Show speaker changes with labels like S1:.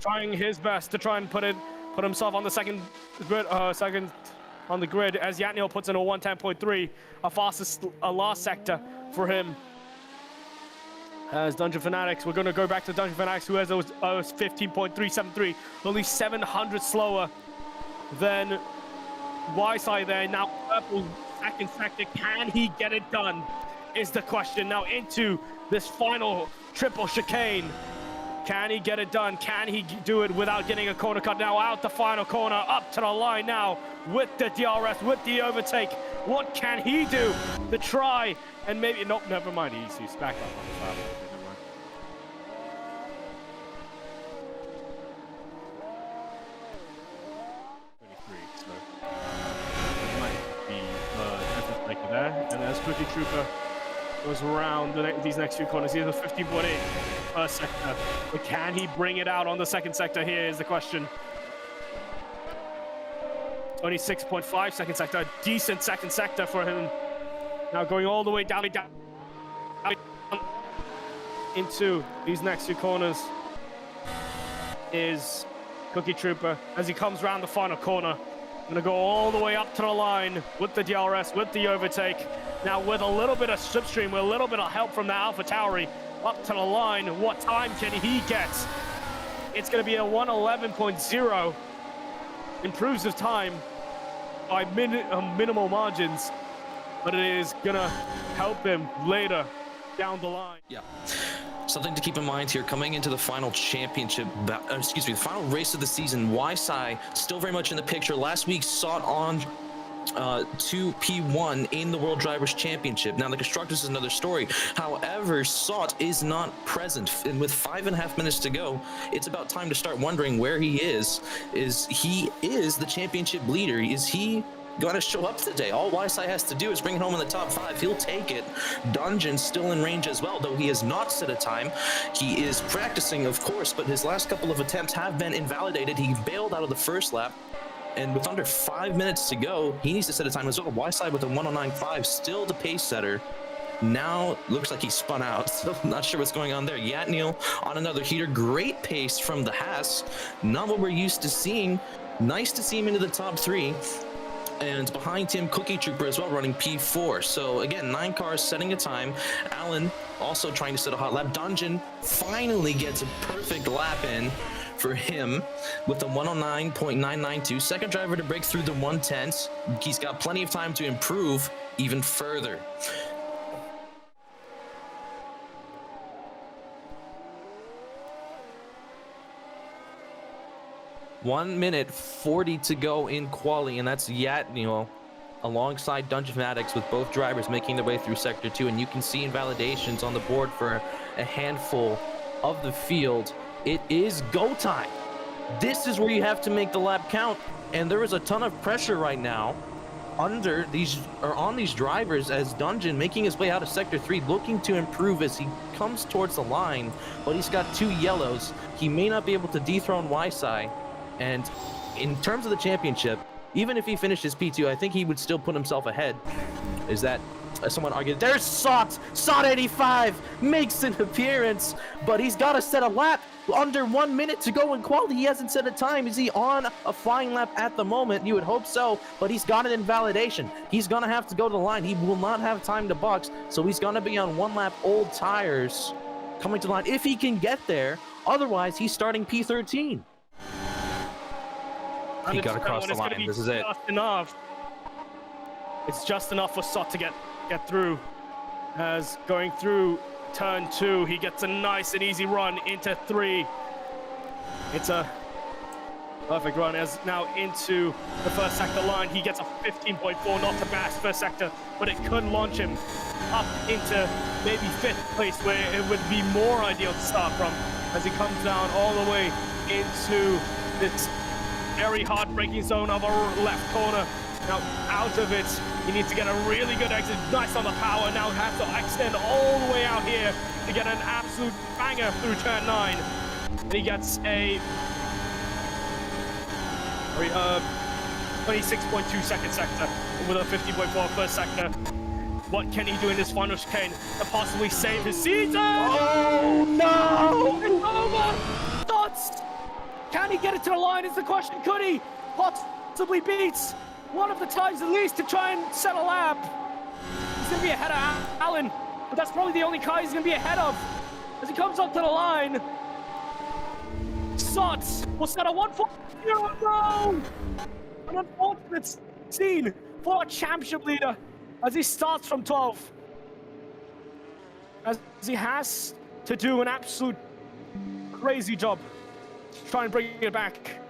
S1: trying his best to try and put himself on the second grid, on the grid, as Yatniel puts in a 110.3, a fastest last sector for him. As Dungeon Fanatics, we're going to go back to Dungeon Fanatics, who has a 15.373, only 700 slower than YSI there. Now, purple second sector, can he get it done? Is the question. Now into this final triple chicane. Can he get it done? Can he do it without getting a corner cut? Now out the final corner, up to the line now with the DRS, with the overtake. What can he do to try and maybe, nope, never mind. He's back up on the top. Never mind. So it might be like there. And as Cookie Trooper goes around these next few corners, he has a 15.8 per sector. But can he bring it out on the second sector? Here is the question. 26.5 second sector, decent second sector for him. Now going all the way down into these next few corners is Cookie Trooper as he comes around the final corner. Gonna go all the way up to the line with the DRS, with the overtake. Now with a little bit of slipstream, with a little bit of help from the Alpha Tauri, up to the line. What time can he get? It's gonna be a 111.0. Improves his time by minimal margins, but it is gonna help him later down the line.
S2: Yeah. Something to keep in mind here, coming into the final championship, the final race of the season, YSI still very much in the picture. Last week saw it on 2P1 in the World Drivers' Championship. Now the Constructors is another story. However, Sot is not present, and with 5.5 minutes to go, it's about time to start wondering where he is. He is the championship leader? Is he going to show up today? All YSI has to do is bring it home in the top 5. He'll take it. Dungeon's still in range as well, though he has not set a time. He is practicing, of course, but his last couple of attempts have been invalidated. He bailed out of the first lap. And with under 5 minutes to go, he needs to set a time as well. YSI with a 109.5, still the pace setter. Now looks like he spun out, so I'm not sure what's going on there. Yatniel on another heater. Great pace from the Haas. Not what we're used to seeing. Nice to see him into the top 3. And behind him, Cookie Trooper as well, running P4. So again, 9 cars setting a time. Alan also trying to set a hot lap. Dungeon finally gets a perfect lap in for him with a 109.992. Second driver to break through the 110s. He's got plenty of time to improve even further. One minute 40 to go in quali, and that's Yatniel alongside Dungeon Fanatics, with both drivers making their way through Sector 2. And you can see invalidations on the board for a handful of the field. It is go time. This is where you have to make the lap count, and there is a ton of pressure right now on these drivers, as Dungeon making his way out of Sector 3, looking to improve as he comes towards the line, but he's got 2 yellows. He may not be able to dethrone YSI. And in terms of the championship, even if he finishes P2, I think he would still put himself ahead. Is that, as someone argued, there's Sot! Sot 85 makes an appearance, but he's got to set a lap. Under 1 minute to go in quality. He hasn't set a time. Is he on a flying lap at the moment? You would hope so, but he's got an invalidation. He's going to have to go to the line. He will not have time to box, so he's going to be on 1 lap old tires coming to the line if he can get there. Otherwise, he's starting P13. He got across the line. This is it.
S1: It's just enough for Sot to get through. As going through turn 2, he gets a nice and easy run into 3. It's a perfect run. As now into the first sector line, he gets a 15.4, not the best first sector, but it could launch him up into maybe 5th place, where it would be more ideal to start from, as he comes down all the way into this very hard braking zone of our left corner. Now out of it, he needs to get a really good exit. Nice on the power. Now has to extend all the way out here to get an absolute banger through turn 9. And he gets a 26.2 second sector with a 50.4 first sector. What can he do in this final chicane to possibly save his season?
S2: Oh no!
S1: It's over! Dots! Can he get it to the line is the question. Could he possibly beats one of the times at least to try and set a lap? He's going to be ahead of Allen, but that's probably the only car he's going to be ahead of. As he comes up to the line, Sot will set a 1.40. No! An unfortunate scene for a championship leader as he starts from 12. As he has to do an absolute crazy job to try and bring it back.